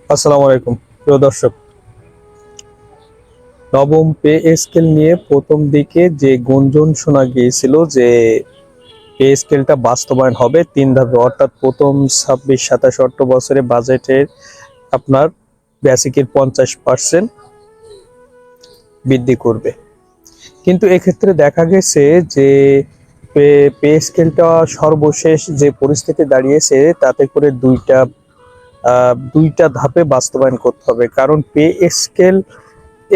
আসসালামু আলাইকুম প্রিয় দর্শক। নবম পে স্কেল নিয়ে প্রথম দিকে যে গুঞ্জন শোনা গিয়েছিল যে পে স্কেলটা বাস্তবায়ন হবে 3 ধাপে, অর্থাৎ প্রথম 26, 27, 28 বছরে বাজেটের আপনার বেসিকের 50% বৃদ্ধি করবে। কিন্তু এক্ষেত্রে দেখা গেছে যে পে স্কেলটা সর্বশেষ যে পরিস্থিতি দাঁড়িয়েছে তাতে করে দুইটা ধাপে বাস্তবায়ন করতে হবে। কারণ পে স্কেল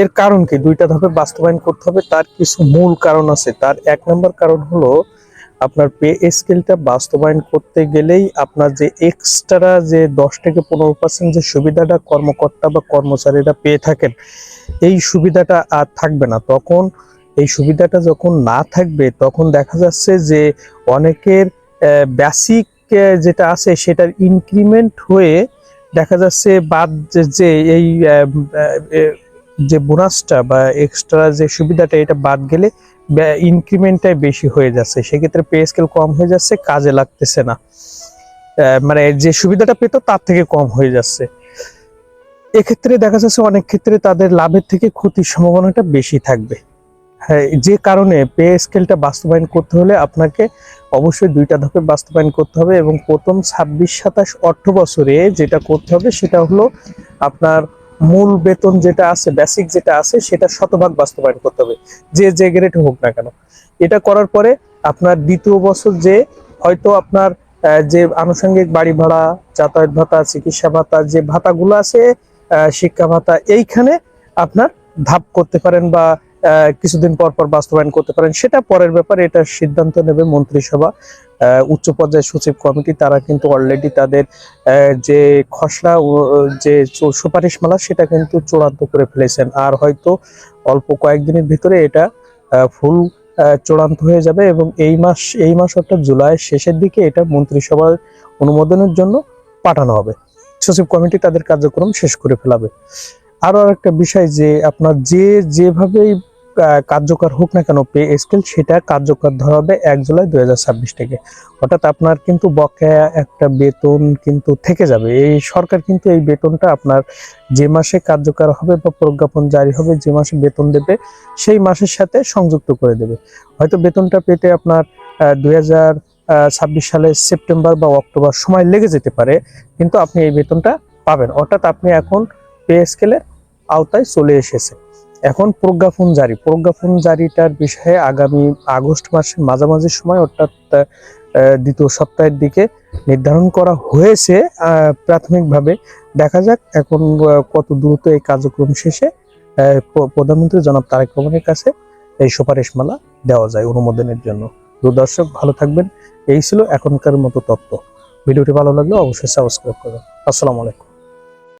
এর কারণ কি, দুইটা ধাপে বাস্তবায়ন করতে হবে, তার কিছু মূল কারণ আছে। তার 1 নম্বর কারণ হলো আপনার পে স্কেলটা বাস্তবায়ন করতে গেলেই আপনার যে এক্সট্রা যে 10 থেকে 15% যে সুবিধাটা কর্মকর্তা বা কর্মচারীরা পেয়ে থাকেন, এই সুবিধাটা আর থাকবে না। তখন এই সুবিধাটা যখন না থাকবে তখন দেখা যাচ্ছে যে অনেকের বেসিক যেটা আছে সেটার ইনক্রিমেন্ট হয়ে দেখা যাচ্ছে বাদ যে এই যে বোনাসটা বা এক্সট্রা যে সুবিধাটা এটা বাদ গেলে ইনক্রিমেন্টটাই বেশি হয়ে যাচ্ছে, সেক্ষেত্রে পে স্কেল কম হয়ে যাচ্ছে, কাজে লাগতেছে না। মানে যে সুবিধাটা পেত তার থেকে কম হয়ে যাচ্ছে। এক্ষেত্রে দেখা যাচ্ছে অনেক ক্ষেত্রে তাদের লাভের থেকে ক্ষতির সম্ভাবনাটা বেশি থাকবে। হ্যাঁ, যে কারণে পে স্কেলটা বাস্তবায়ন করতে হলে আপনাকে অবশ্যই দুইটা ধাপে বাস্তবায়ন করতে হবে এবং প্রথম 26, 27 অর্থ বছরে যেটা করতে হবে সেটা হলো আপনার মূল বেতন যেটা আছে, বেসিক যেটা আছে সেটা শতভাগ বাস্তবায়ন করতে হবে, যে গ্রেড হোক না কেন। এটা করার পরে আপনার দ্বিতীয় বছর যে হয়তো আপনার যে আনুষঙ্গিক বাড়ি ভাড়া, যাতায়াত ভাতা, চিকিৎসা ভাতা, যে ভাতাগুলো আছে, শিক্ষা ভাতা, এইখানে আপনার ধাপ করতে পারেন বা কিছুদিন পর পর বাস্তবায়ন করতে পারেন, সেটা পরের ব্যাপারে। এটা সিদ্ধান্ত নেবে মন্ত্রিসভা, উচ্চ পর্যায়ের সচিব কমিটি। তারা কিন্তু অলরেডি তাদের যে খসড়া যে সুপারিশমালা সেটা কিন্তু চূড়ান্ত করে ফেলেছেন। আর হয়তো অল্প কয়েকদিনের ভিতরে এটা ফুল চূড়ান্ত হয়ে যাবে এবং এই মাস অর্থাৎ জুলাইয়ের শেষের দিকে এটা মন্ত্রিসভার অনুমোদনের জন্য পাঠানো হবে। সচিব কমিটি তাদের কার্যক্রম শেষ করে ফেলাবে। আরো একটা বিষয় যে আপনার যেভাবেই কার্যকর হোক না কেন পে স্কেল, সেটা কার্যকর ধরা হবে 1 জুলাই 2026 থেকে। অর্থাৎ আপনার কিন্তু বকেয়া একটা বেতন কিন্তু থেকে যাবে। এই সরকার কিন্তু এই বেতনটা আপনার যে মাসে কার্যকর হবে বা প্রজ্ঞাপন জারি হবে, যে মাসে বেতন দেবে সেই মাসের সাথে সংযুক্ত করে দেবে। হয়তো বেতনটা পেতে আপনার 2026 সালের সেপ্টেম্বর বা অক্টোবর সময় লেগে যেতে পারে, কিন্তু আপনি এই বেতনটা পাবেন। অর্থাৎ আপনি এখন পে স্কেলের আওতায় চলে এসেছে। এখন প্রজ্ঞাপন জারিটার বিষয়ে আগামী আগস্ট মাসের মাঝামাঝি সময়, অর্থাৎ দ্বিতীয় সপ্তাহের দিকে নির্ধারণ করা হয়েছে প্রাথমিকভাবে। দেখা যাক এখন কত দ্রুত এই কার্যক্রম শেষে প্রধানমন্ত্রী জনাব তারেক রহমানের কাছে এই সুপারিশমালা দেওয়া যায় অনুমোদনের জন্য। দর্শক, ভালো থাকবেন। এই ছিল এখনকার মতো তথ্য। ভিডিওটি ভালো লাগলে অবশ্যই সাবস্ক্রাইব করবেন। আসসালামু আলাইকুম।